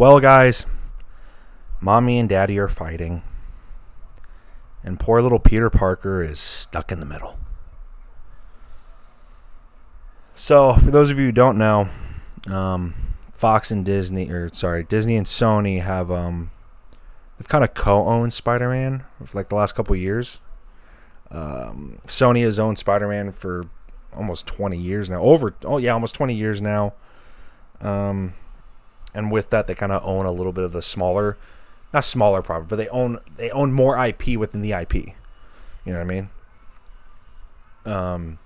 Well, guys, mommy and daddy are fighting, and poor little Peter Parker is stuck in the middle. So, for those of you who don't know, Fox and Disney, Disney and Sony have they've kind of co-owned Spider-Man for like the last couple of years. Sony has owned Spider-Man for almost 20 years now. Almost 20 years now. And with that, they kind of own a little bit of the not smaller property, but they own more IP within the IP. You know what I mean?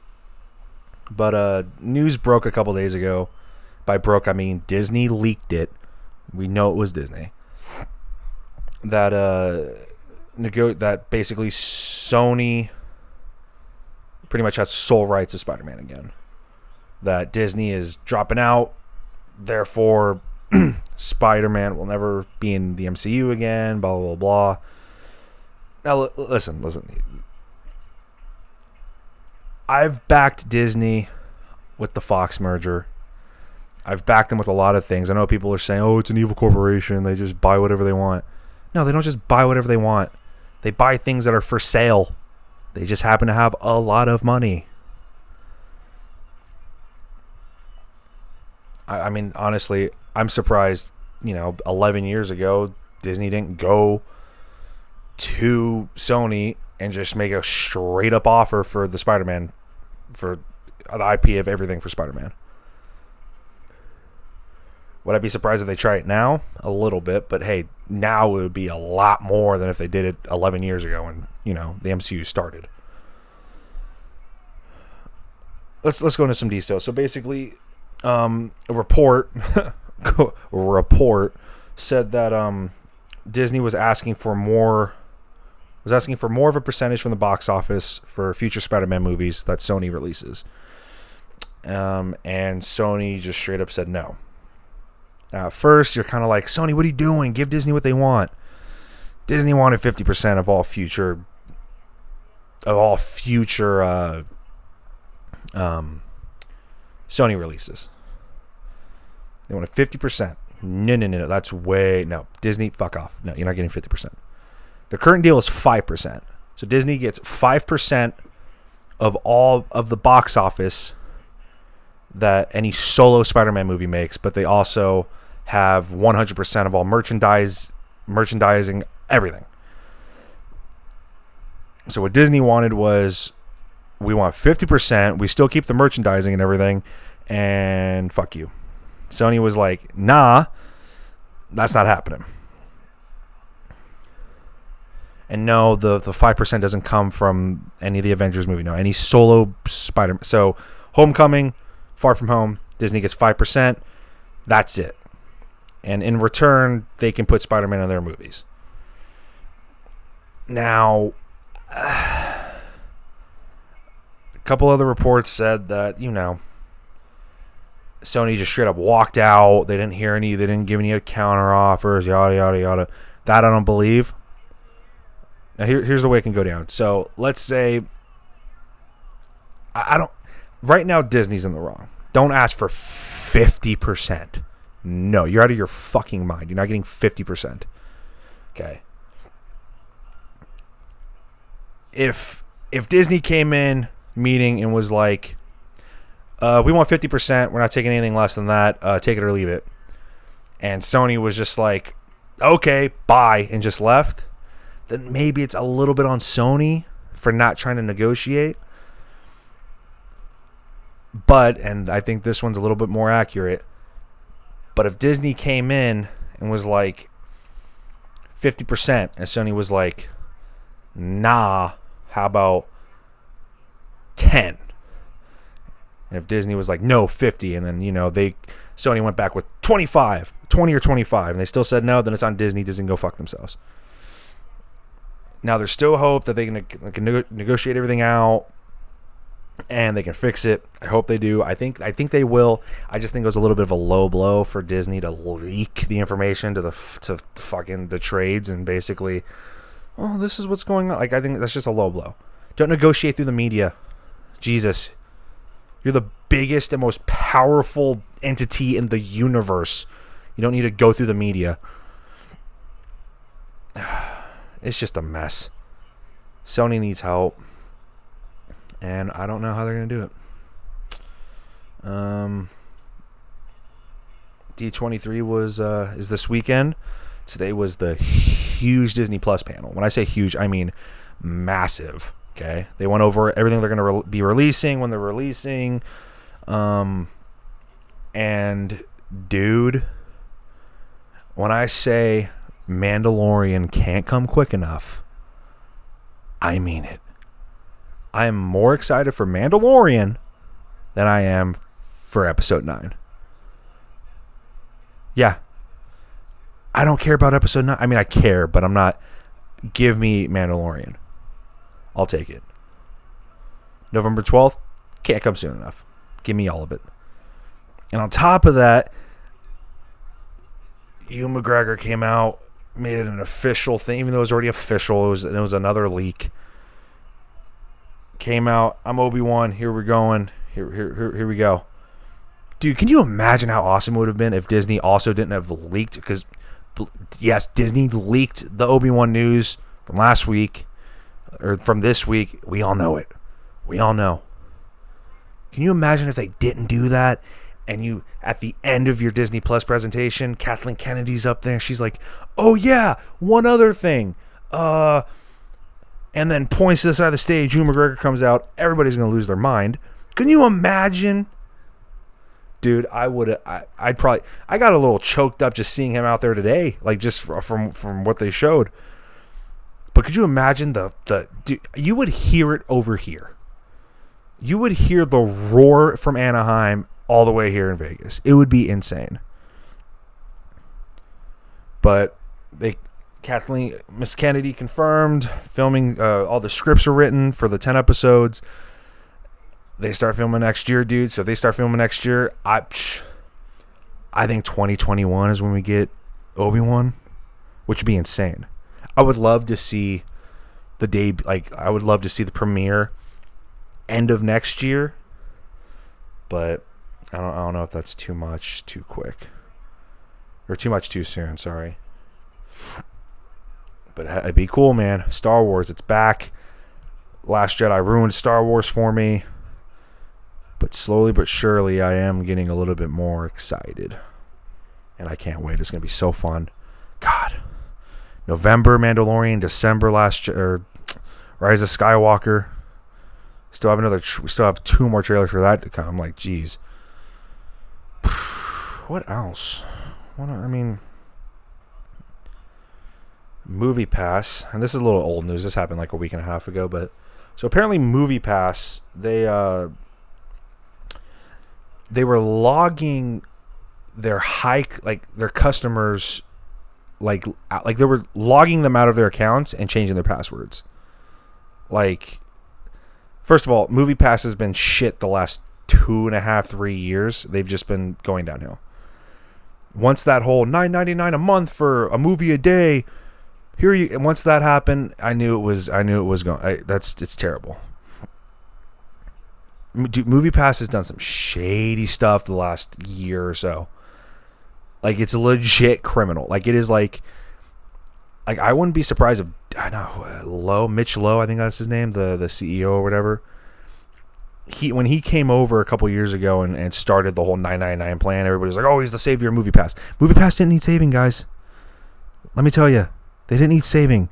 But news broke a couple days ago. By broke, I mean Disney leaked it. We know it was Disney. That that basically Sony pretty much has sole rights of Spider-Man again. That Disney is dropping out, therefore Spider-Man will never be in the MCU again. Blah blah blah. Now listen. I've backed Disney with the Fox merger. I've backed them with a lot of things. I know people are saying, oh, it's an evil corporation. They just buy whatever they want. No, they don't just buy whatever they want. They buy things that are for sale. They just happen to have a lot of money. I mean, honestly, I'm surprised, 11 years ago, Disney didn't go to Sony and just make a straight up offer for the Spider-Man, for the IP of everything for Spider-Man. Would I be surprised if they try it now? A little bit, but hey, now it would be a lot more than if they did it 11 years ago when, the MCU started. Let's go into some details. So basically, a report said that Disney was asking for more of a percentage from the box office for future Spider-Man movies that Sony releases. And Sony just straight up said no. Now, at first, you're kind of like, Sony, what are you doing? Give Disney what they want. Disney wanted 50% of all future Sony releases. They wanted 50%. No. That's no. Disney, fuck off. No, you're not getting 50%. The current deal is 5%. So Disney gets 5% of all of the box office that any solo Spider-Man movie makes, but they also have 100% of all merchandising, everything. So what Disney wanted was, we want 50%, we still keep the merchandising and everything, and fuck you. Sony was like, nah, that's not happening. And no, the 5% doesn't come from any of the Avengers movie. No, any solo Spider-Man. So Homecoming, Far From Home, Disney gets 5%. That's it. And in return, they can put Spider-Man in their movies. Now, a couple other reports said that, Sony just straight up walked out. They didn't they didn't give any counter offers, yada, yada, yada. That I don't believe. Now, here's the way it can go down. So, let's say, right now, Disney's in the wrong. Don't ask for 50%. No, you're out of your fucking mind. You're not getting 50%. Okay. If Disney came in meeting and was like, we want 50%, we're not taking anything less than that, take it or leave it. And Sony was just like, okay, bye, and just left, then maybe it's a little bit on Sony for not trying to negotiate. But, and I think this one's a little bit more accurate, but if Disney came in and was like 50%, and Sony was like, nah, how about 10? And if Disney was like, no, 50, and then, Sony went back with 20 or 25, and they still said no, then it's on Disney. Disney go fuck themselves. Now, there's still hope that they can negotiate everything out, and they can fix it. I hope they do. I think they will. I just think it was a little bit of a low blow for Disney to leak the information to fucking the trades and basically, oh, this is what's going on. Like, I think that's just a low blow. Don't negotiate through the media. Jesus. You're the biggest and most powerful entity in the universe. You don't need to go through the media. It's just a mess. Sony needs help, and I don't know how they're going to do it. D23 is this weekend. Today was the huge Disney Plus panel. When I say huge, I mean massive. Okay, they went over everything they're going to be releasing when they're releasing. And dude, when I say Mandalorian can't come quick enough, I mean it. I am more excited for Mandalorian than I am for episode 9. Yeah. I don't care about episode 9. I mean, I care, but I'm not. Give me Mandalorian. I'll take it. November 12th, can't come soon enough. Give me all of it. And on top of that, Ewan McGregor came out, made it an official thing, even though it was already official. It was another leak. Came out, I'm Obi-Wan, here we're going. Here we go. Dude, can you imagine how awesome it would have been if Disney also didn't have leaked? Because, yes, Disney leaked the Obi-Wan news from last week, or from this week. We all know it. We all know. Can you imagine if they didn't do that, and you, at the end of your Disney Plus presentation, Kathleen Kennedy's up there, she's like, oh yeah, one other thing, and then points to the side of the stage, Ewan McGregor comes out, everybody's going to lose their mind. Can you imagine? Dude, I got a little choked up just seeing him out there today, like just from what they showed. But could you imagine dude, you would hear it over here. You would hear the roar from Anaheim all the way here in Vegas. It would be insane. But Miss Kennedy confirmed filming. All the scripts are written for the 10 episodes. They start filming next year, dude. So if they start filming next year, I think 2021 is when we get Obi-Wan, which would be insane. I would love to see I would love to see the premiere end of next year, but I don't know if that's too much too quick, or too much too soon. Sorry, but it'd be cool, man. Star Wars, it's back. Last Jedi ruined Star Wars for me, but slowly but surely, I am getting a little bit more excited, and I can't wait. It's gonna be so fun. God, November Mandalorian, December Rise of Skywalker. We still have 2 more trailers for that to come. Like, geez. What else? Moviepass, and this is a little old news. This happened like a week and a half ago, but so apparently Moviepass, they were logging their their customers, like they were logging them out of their accounts and changing their passwords. Like, first of all, Moviepass has been shit the last 2.5, 3 years. They've just been going downhill. Once that whole $9.99 a month for a movie a day, and once that happened, I knew it was going. It's terrible. Dude, Moviepass has done some shady stuff the last year or so. Like, it's legit criminal. Like, it is like I wouldn't be surprised if, I know, Mitch Lowe, I think that's his name, the CEO or whatever. When he came over a couple years ago and started the whole $9.99 plan, everybody was like, oh, he's the savior of Moviepass. Moviepass didn't need saving, guys. Let me tell you, they didn't need saving.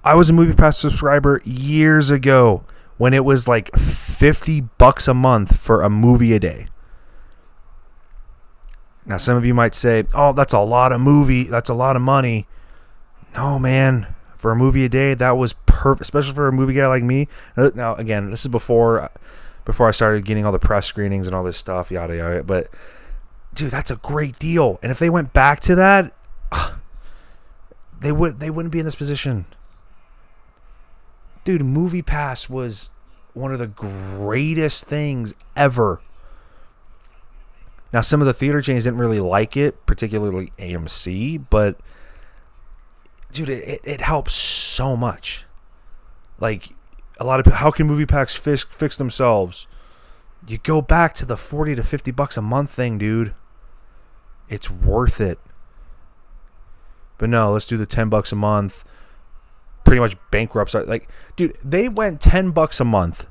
I was a Moviepass subscriber years ago when it was like $50 a month for a movie a day. Now, some of you might say, oh, that's a lot of money. No, man. For a movie a day, that was perfect, especially for a movie guy like me. Now, again, this is before I started getting all the press screenings and all this stuff, yada, yada. But, dude, that's a great deal. And if they went back to that, they wouldn't be in this position. Dude, Moviepass was one of the greatest things ever. Now, some of the theater chains didn't really like it, particularly AMC, but, dude, it helps so much. Like, a lot of people, how can Moviepass fix themselves? You go back to the $40 to $50 a month thing, dude. It's worth it. But no, let's do the $10 a month. Pretty much bankrupts. Like, dude, they went $10 a month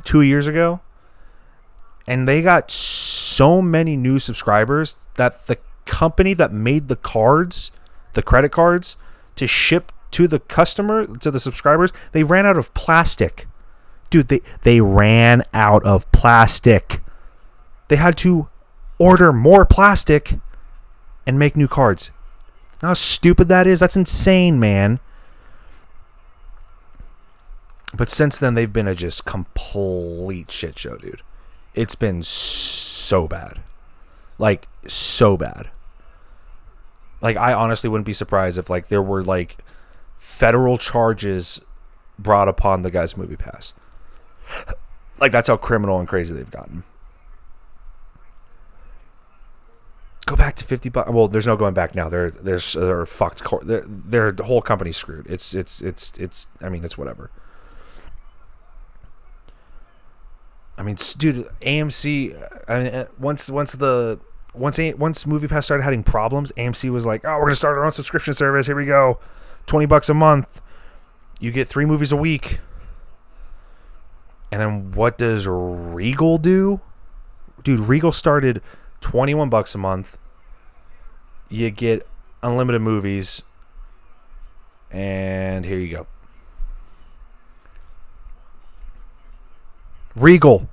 2 years ago, and they got so many new subscribers that the company that made the cards, the credit cards, to ship to the customer, to the subscribers, they ran out of plastic. Dude, they ran out of plastic. They had to order more plastic and make new cards. You know how stupid that is? That's insane, man. But since then, they've been a just complete shit show, dude. It's been so bad. Like, so bad. Like, I honestly wouldn't be surprised if, like, there were, like, federal charges brought upon the guy's Moviepass. Like, that's how criminal and crazy they've gotten. Go back to $50. Well, there's no going back now. They're fucked. Their whole company's screwed. It's. I mean, it's whatever. I mean, dude, AMC. I mean, once Moviepass started having problems, AMC was like, "Oh, we're gonna start our own subscription service. Here we go, $20 a month. You get 3 movies a week." And then what does Regal do? Dude, Regal started $21 a month. You get unlimited movies, and here you go. Regal.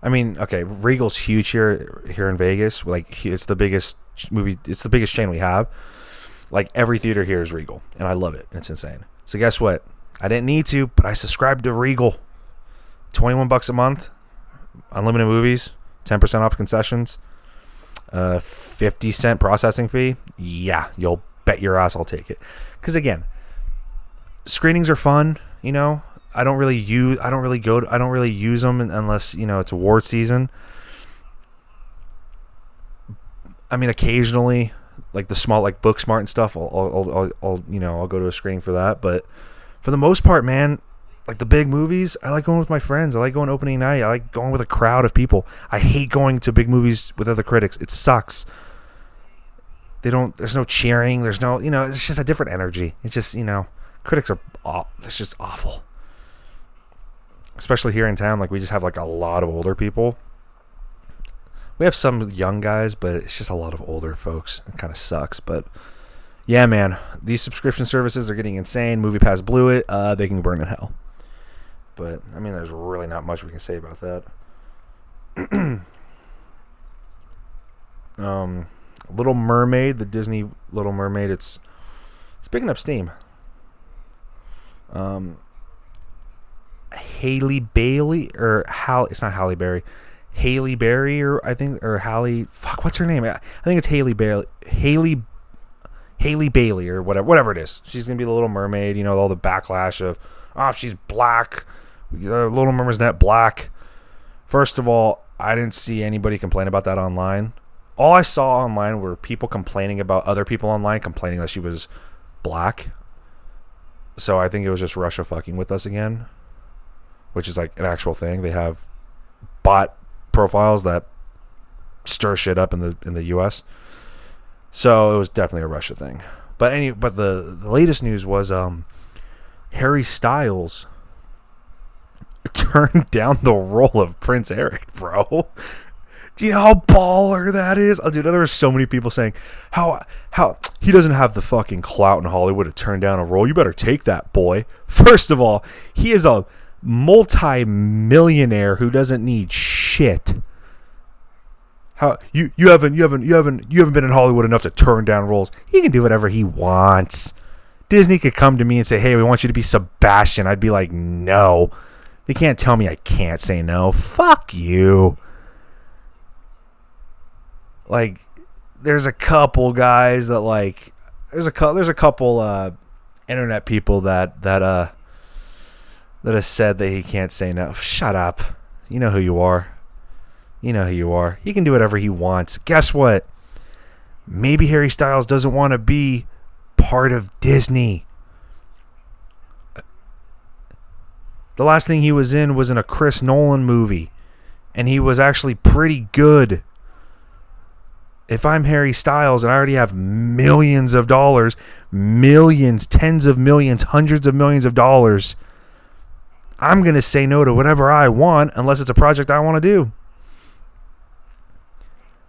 I mean, okay, Regal's huge here in Vegas. Like, it's the biggest movie. It's the biggest chain we have. Like, every theater here is Regal, and I love it. It's insane. So guess what? I didn't need to, but I subscribed to Regal. $21 a month, unlimited movies, 10% off concessions, 50-cent processing fee. Yeah, you'll bet your ass I'll take it. Because again, screenings are fun. You know, I don't really use them unless, you know, it's award season. I mean, occasionally, like the small, like Booksmart and stuff, I'll go to a screening for that. But for the most part, man, like the big movies, I like going with my friends. I like going opening night. I like going with a crowd of people. I hate going to big movies with other critics. It sucks. There's no cheering. There's no, you know, it's just a different energy. It's just, you know, critics are, it's just awful. Especially here in town, like we just have like a lot of older people. We have some young guys, but it's just a lot of older folks. It kind of sucks, but yeah, man, these subscription services are getting insane. Moviepass blew it. They can burn in hell. But I mean, there's really not much we can say about that. Little Mermaid, the Disney Little Mermaid, it's picking up steam. Haley Bailey it's not Halle Berry. Haley Berry or Halle, fuck, what's her name? I think it's Haley Bailey or whatever it is. She's gonna be the Little Mermaid. You know, all the backlash of, oh, she's black. Little Mermaid's not black. First of all, I didn't see anybody complain about that online. All I saw online were people complaining about other people online complaining that she was black. So I think it was just Russia fucking with us again, which is like an actual thing. They have bot profiles that stir shit up in the US. So it was definitely a Russia thing. But the latest news was Harry Styles turned down the role of Prince Eric, bro. Do you know how baller that is? Oh, dude, there were so many people saying how he doesn't have the fucking clout in Hollywood to turn down a role. You better take that, boy. First of all, he is a multi-millionaire who doesn't need shit. How you haven't been in Hollywood enough to turn down roles. He can do whatever he wants. Disney could come to me and say, "Hey, we want you to be Sebastian." I'd be like, "No." They can't tell me I can't say no. Fuck you. Like, there's a couple guys that like there's a couple internet people that has said that he can't say no. Shut up. You know who you are. You know who you are. He can do whatever he wants. Guess what? Maybe Harry Styles doesn't want to be part of Disney. The last thing he was in a Chris Nolan movie, and he was actually pretty good. if I'm Harry Styles and I already have millions of dollars, millions, tens of millions, hundreds of millions of dollars, I'm going to say no to whatever I want unless it's a project I want to do.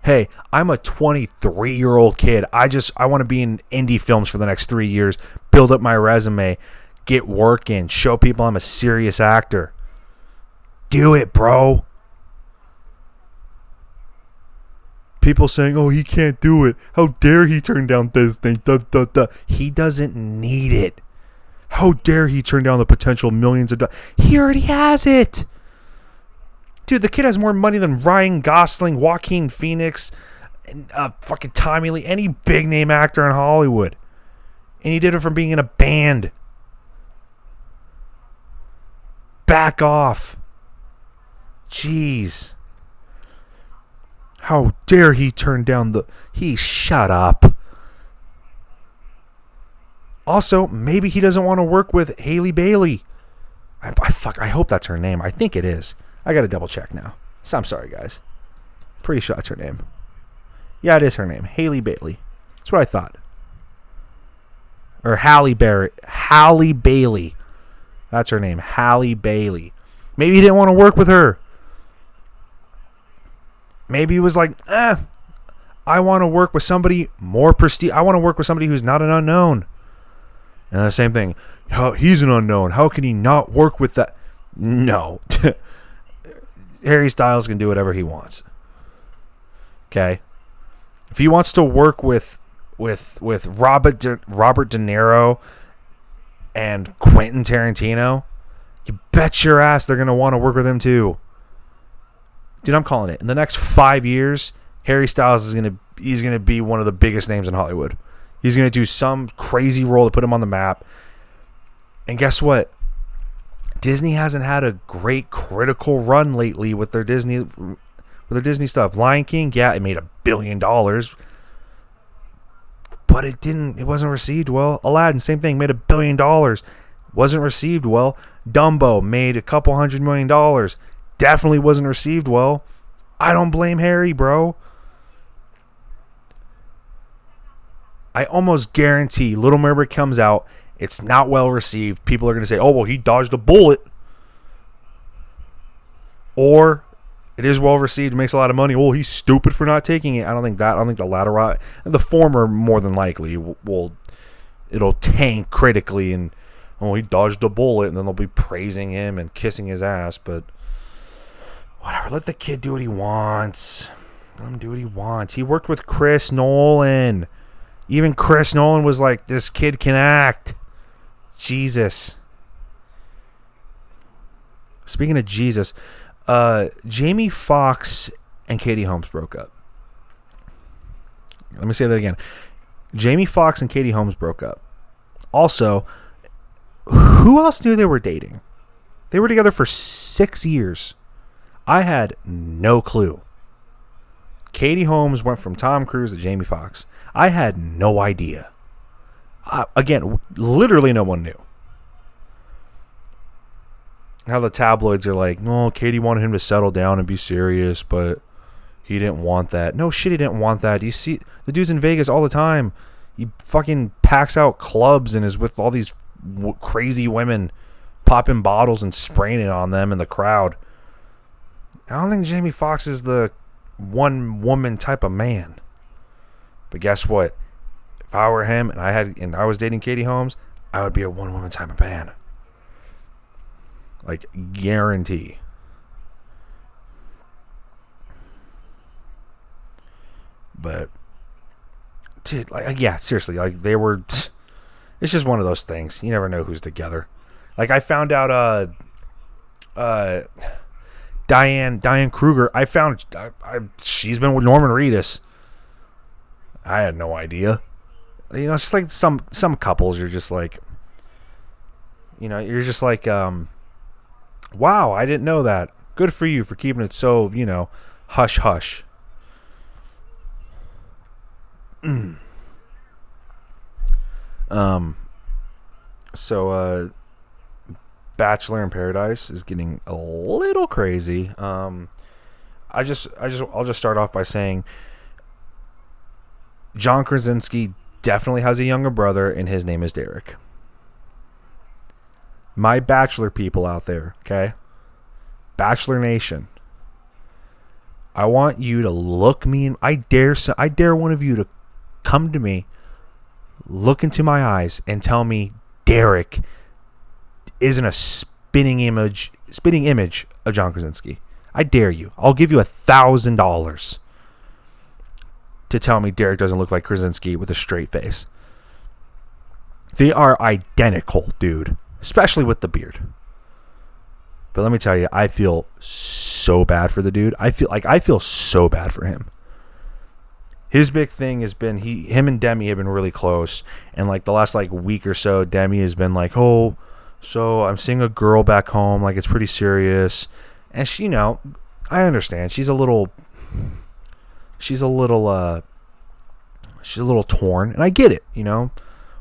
Hey, I'm a 23-year-old kid. I want to be in indie films for the next 3 years, build up my resume, get work in, show people I'm a serious actor. Do it, bro. People saying, oh, he can't do it. How dare he turn down this thing? He doesn't need it. How dare he turn down the potential millions of dollars? He already has it. Dude, the kid has more money than Ryan Gosling, Joaquin Phoenix, and fucking Tommy Lee, any big name actor in Hollywood. And he did it from being in a band. Back off. Jeez. How dare he turn down shut up. Also, maybe he doesn't want to work with Haley Bailey. I hope that's her name. I think it is. I got to double check now. So I'm sorry, guys. Pretty sure that's her name. Yeah, it is her name. Haley Bailey. That's what I thought. Or Halle Bailey. That's her name. Halle Bailey. Maybe he didn't want to work with her. Maybe he was like, I want to work with somebody more prestige. I want to work with somebody who's not an unknown. And the same thing. He's an unknown. How can he not work with that? No. Harry Styles can do whatever he wants. Okay? If he wants to work with Robert De Niro and Quentin Tarantino, you bet your ass they're going to want to work with him too. Dude, I'm calling it. In the next 5 years, Harry Styles is he's gonna be one of the biggest names in Hollywood. He's gonna do some crazy role to put him on the map. And guess what? Disney hasn't had a great critical run lately with their Disney stuff. Lion King, yeah, it made $1 billion, but it wasn't received well. Aladdin, same thing, made $1 billion, wasn't received well. Dumbo made a couple $100 million. Definitely wasn't received well. I don't blame Harry, bro. I almost guarantee Little Mermaid comes out. It's not well received. People are going to say, oh, well, he dodged a bullet. Or it is well received, makes a lot of money. Oh, he's stupid for not taking it. I don't think that. I don't think the latter. The former, more than likely, it'll tank critically. And, oh, he dodged a bullet. And then they'll be praising him and kissing his ass. But whatever, let the kid do what he wants. Let him do what he wants. He worked with Chris Nolan. Even Chris Nolan was like, this kid can act. Jesus. Speaking of Jesus, Jamie Foxx and Katie Holmes broke up. Let me say that again. Jamie Foxx and Katie Holmes broke up. Also, who else knew they were dating? They were together for 6 years. I had no clue. Katie Holmes went from Tom Cruise to Jamie Foxx. I had no idea. Again, literally no one knew. How the tabloids are like, no, Katie wanted him to settle down and be serious, but he didn't want that. No shit, he didn't want that. You see, the dude's in Vegas all the time. He fucking packs out clubs and is with all these crazy women, popping bottles and spraying it on them in the crowd. I don't think Jamie Foxx is the one-woman type of man. But guess what? If I were him and I was dating Katie Holmes, I would be a one-woman type of man. Like, guarantee. But, dude, like, yeah, seriously, like, they were. It's just one of those things. You never know who's together. Like, I found out, Diane Kruger. I found she's been with Norman Reedus. I had no idea. You know, it's just like some couples. You're just like, wow, I didn't know that. Good for you for keeping it so, hush hush. So Bachelor in Paradise is getting a little crazy. I'll just start off by saying John Krasinski definitely has a younger brother, and his name is Derek. My Bachelor people out there, okay? Bachelor Nation. I want you to look me in. I dare one of you to come to me, look into my eyes, and tell me Derek isn't a spitting image of John Krasinski. I dare you. I'll give you $1,000 to tell me Derek doesn't look like Krasinski with a straight face. They are identical, dude. Especially with the beard. But let me tell you, I feel so bad for the dude. I feel so bad for him. His big thing has been him and Demi have been really close, and like the last like week or so, Demi has been like, "Oh, so I'm seeing a girl back home, like it's pretty serious." And she, I understand. She's a little torn, and I get it,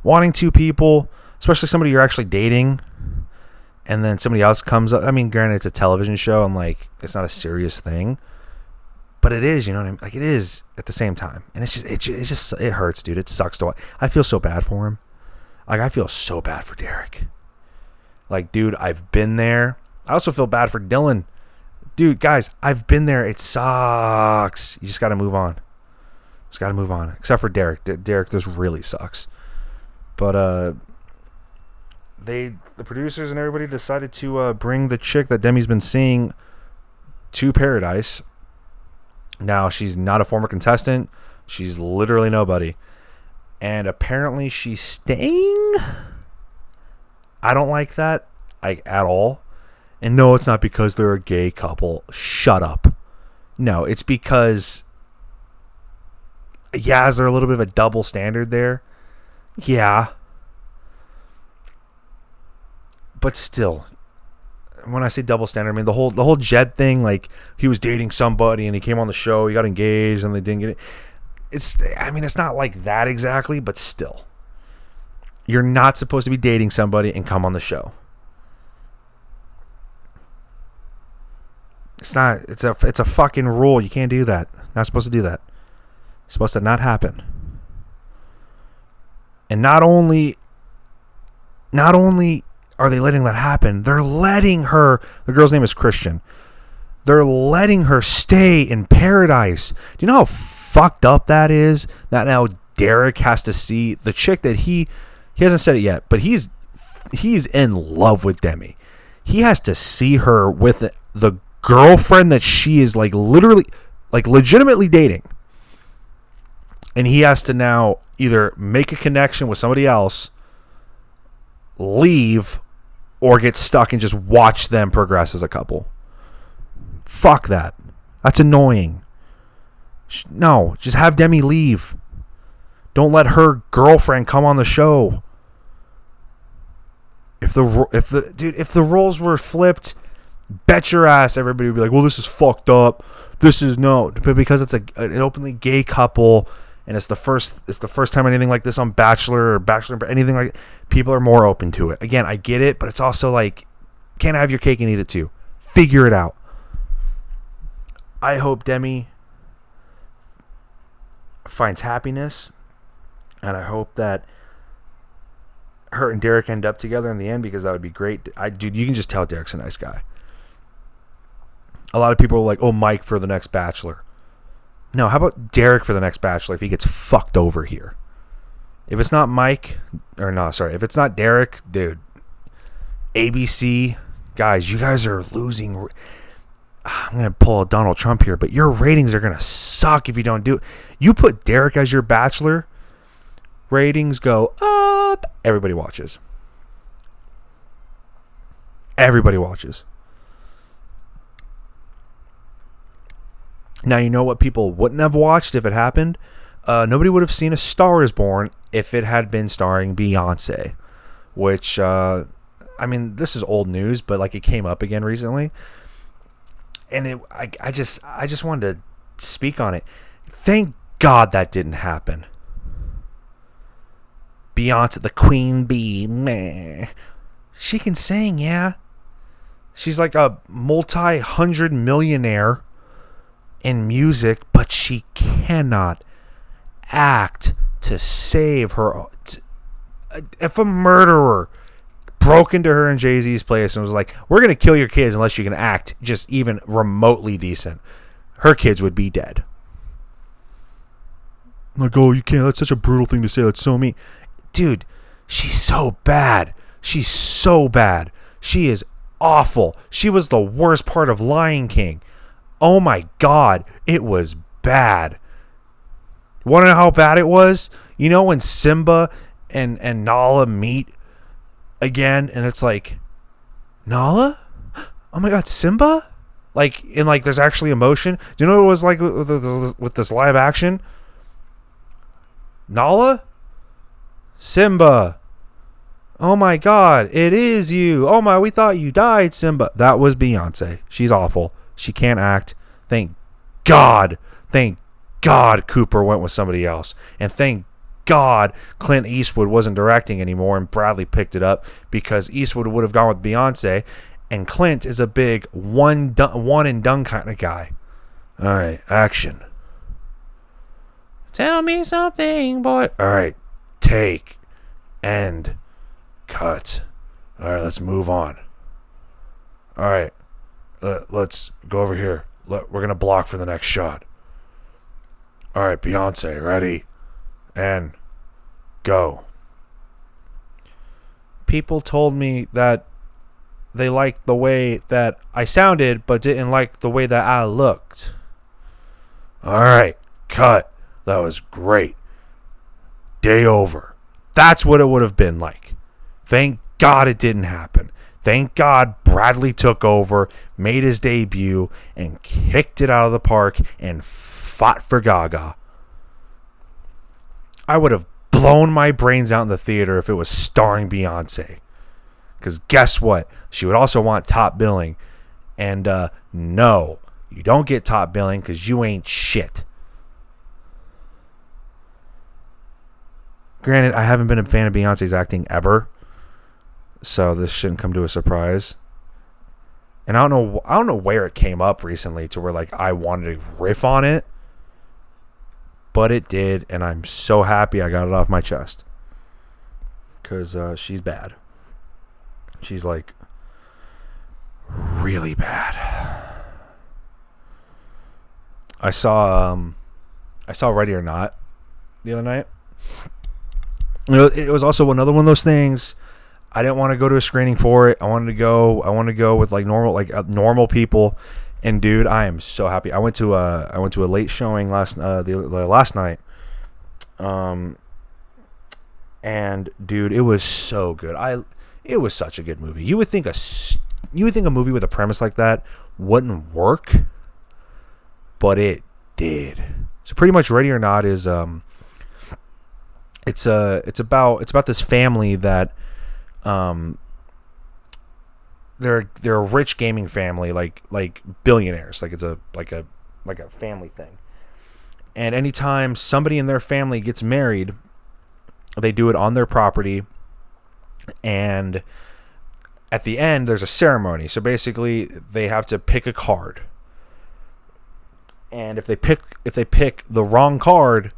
wanting two people, especially somebody you're actually dating, and then somebody else comes up. I mean, granted, it's a television show, and like it's not a serious thing, but it is, you know what I mean? Like it is at the same time, and it hurts, dude. It sucks to watch. I feel so bad for him. Like I feel so bad for Derek. Like, dude, I've been there. I also feel bad for Dylan. Dude, guys, I've been there. It sucks. You just got to move on. Except for Derek. Derek, this really sucks. But the producers and everybody decided to bring the chick that Demi's been seeing to Paradise. Now, she's not a former contestant. She's literally nobody. And apparently she's staying. I don't like that, like, at all. And no, it's not because they're a gay couple. Shut up. No, it's because, yeah, is there a little bit of a double standard there? Yeah. But still, when I say double standard, I mean the whole Jed thing, like he was dating somebody and he came on the show, he got engaged and they didn't get it. It's not like that exactly, but still. You're not supposed to be dating somebody and come on the show. It's a fucking rule. You can't do that. Not supposed to do that. It's supposed to not happen. And not only are they letting that happen, they're letting her, the girl's name is Christian, they're letting her stay in Paradise. Do you know how fucked up that is? That now Derek has to see the chick that he hasn't said it yet, but he's in love with Demi. He has to see her with the girlfriend that she is like literally, like legitimately dating. And he has to now either make a connection with somebody else, leave, or get stuck and just watch them progress as a couple. Fuck that. That's annoying. No, just have Demi leave. Don't let her girlfriend come on the show. If the roles were flipped, bet your ass everybody would be like, well, this is fucked up. This is no. But because it's an openly gay couple, and it's the first time anything like this on Bachelor or Bachelor, anything like, people are more open to it. Again, I get it, but it's also like, can't have your cake and eat it too. Figure it out. I hope Demi finds happiness, and I hope that her and Derek end up together in the end, because that would be great. Dude, you can just tell Derek's a nice guy. A lot of people are like, oh, Mike for the next Bachelor. No, how about Derek for the next Bachelor if he gets fucked over here? If it's not Mike, if it's not Derek, dude, ABC, guys, you guys are losing. I'm going to pull a Donald Trump here, but your ratings are going to suck if you don't do it. You put Derek as your Bachelor, ratings go up. Everybody watches. Everybody watches. Now, you know what people wouldn't have watched if it happened? Nobody would have seen A Star Is Born if it had been starring Beyonce, which, this is old news, but like it came up again recently. And I just wanted to speak on it. Thank God that didn't happen. Beyonce, the queen bee, meh. She can sing, yeah. She's like a multi-hundred millionaire in music, but she cannot act to save her. If a murderer broke into her and Jay-Z's place and was like, we're going to kill your kids unless you can act just even remotely decent, her kids would be dead. Like, oh, you can't. That's such a brutal thing to say. That's so mean. Dude, she's so bad. She's so bad. She is awful. She was the worst part of Lion King. Oh my God. It was bad. Want to know how bad it was? You know when Simba and Nala meet again and it's like, Nala? Oh my God, Simba? Like, and like there's actually emotion. Do you know what it was like with this live action? Nala? Simba. Oh my God, it is you. Oh my, we thought you died, Simba. That was Beyonce. She's awful. She can't act. Thank God Cooper went with somebody else. And thank God Clint Eastwood wasn't directing anymore and Bradley picked it up, because Eastwood would have gone with Beyonce and Clint is a big one and done kind of guy. All right, action. Tell me something, boy. All right, take, end, cut. All right, let's move on. All right, let's go over here. We're going to block for the next shot. All right, Beyonce, ready? And go. People told me that they liked the way that I sounded, but didn't like the way that I looked. All right, cut. That was great. Day over. That's what it would have been like. Thank God it didn't happen. Thank God Bradley took over, made his debut, and kicked it out of the park and fought for Gaga. I would have blown my brains out in the theater if it was starring Beyonce. Because guess what? She would also want top billing. And no, you don't get top billing because you ain't shit. Granted, I haven't been a fan of Beyonce's acting ever, so this shouldn't come to a surprise. And I don't know where it came up recently to where like I wanted to riff on it, but it did, and I'm so happy I got it off my chest. Because she's bad. She's like really bad. I saw Ready or Not the other night. It was also another one of those things. I didn't want to go to a screening for it. I wanted to go with like normal people. And dude, I am so happy. I went to a late showing last night. And dude, it was so good. It was such a good movie. You would think a movie with a premise like that wouldn't work, but it did. So pretty much Ready or Not is it's about this family that they're a rich gaming family, like billionaires, like it's a family thing. And anytime somebody in their family gets married, they do it on their property, and at the end there's a ceremony. So basically they have to pick a card. And if they pick the wrong card,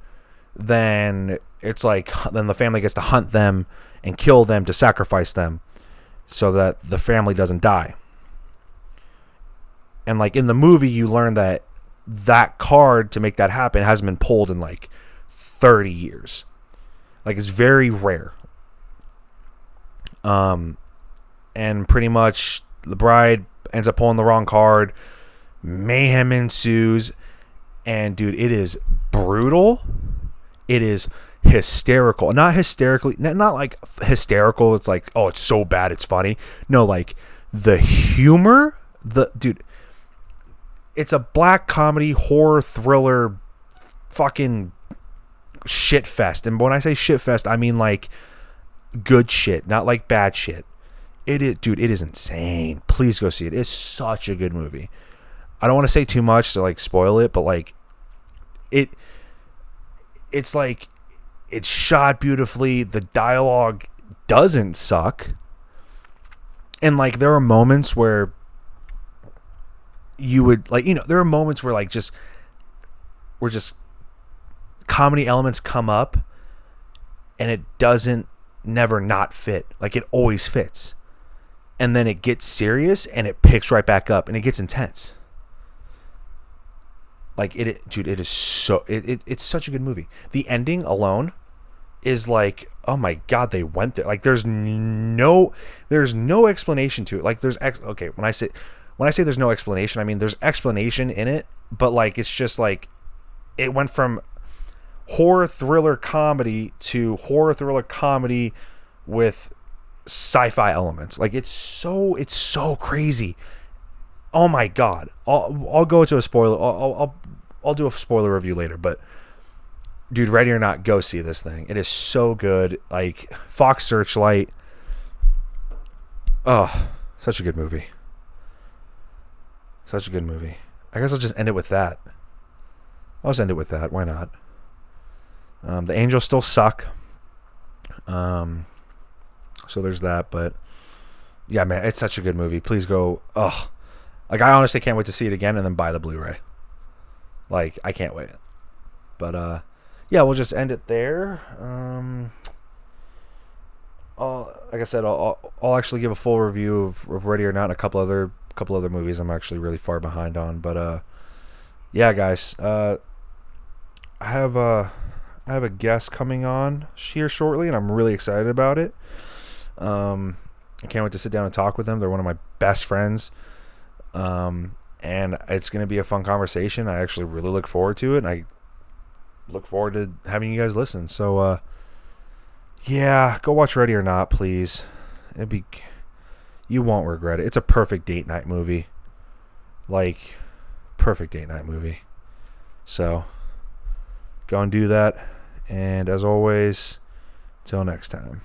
then the family gets to hunt them and kill them to sacrifice them so that the family doesn't die. And like in the movie, you learn that card to make that happen hasn't been pulled in like 30 years. Like it's very rare. And pretty much the bride ends up pulling the wrong card. Mayhem ensues. And dude, it is brutal. It is hysterical. Not like hysterical. It's like, oh, it's so bad it's funny. No, like the humor, dude, it's a black comedy horror thriller fucking shit fest. And when I say shit fest, I mean like good shit, not like bad shit. It is insane. Please go see it. It's such a good movie. I don't want to say too much to like spoil it, but like it's like it's shot beautifully. The dialogue doesn't suck. And like there are moments where you would like, there are moments where like we're just comedy elements come up, and it doesn't never not fit. Like, it always fits. And then it gets serious, and it picks right back up, and it gets intense. Like, dude, it is so... It's such a good movie. The ending alone is like, oh my God, they went there. Like, there's no explanation to it. Like, okay, when I say there's no explanation, I mean there's explanation in it, but like, it's just like, it went from horror thriller comedy to horror thriller comedy with sci-fi elements. Like, it's so crazy. Oh my God. I'll go to a spoiler. I'll do a spoiler review later, but dude, Ready or Not, go see this thing. It is so good. Like, Fox Searchlight. Oh, such a good movie. Such a good movie. I guess I'll just end it with that. I'll just end it with that. Why not? The Angels still suck. So there's that. But yeah, man, it's such a good movie. Please go. Ugh. Like, I honestly can't wait to see it again and then buy the Blu-ray. Like, I can't wait. But yeah, we'll just end it there. Like I said, I'll actually give a full review of Ready or Not and a couple other movies I'm actually really far behind on. But yeah, guys, I have a guest coming on here shortly, and I'm really excited about it. I can't wait to sit down and talk with them. They're one of my best friends, and it's going to be a fun conversation. I actually really look forward to it, and I look forward to having you guys listen. So yeah, go watch Ready or Not, please. You won't regret it. It's a perfect date night movie. Like, perfect date night movie. So go and do that. And as always, till next time.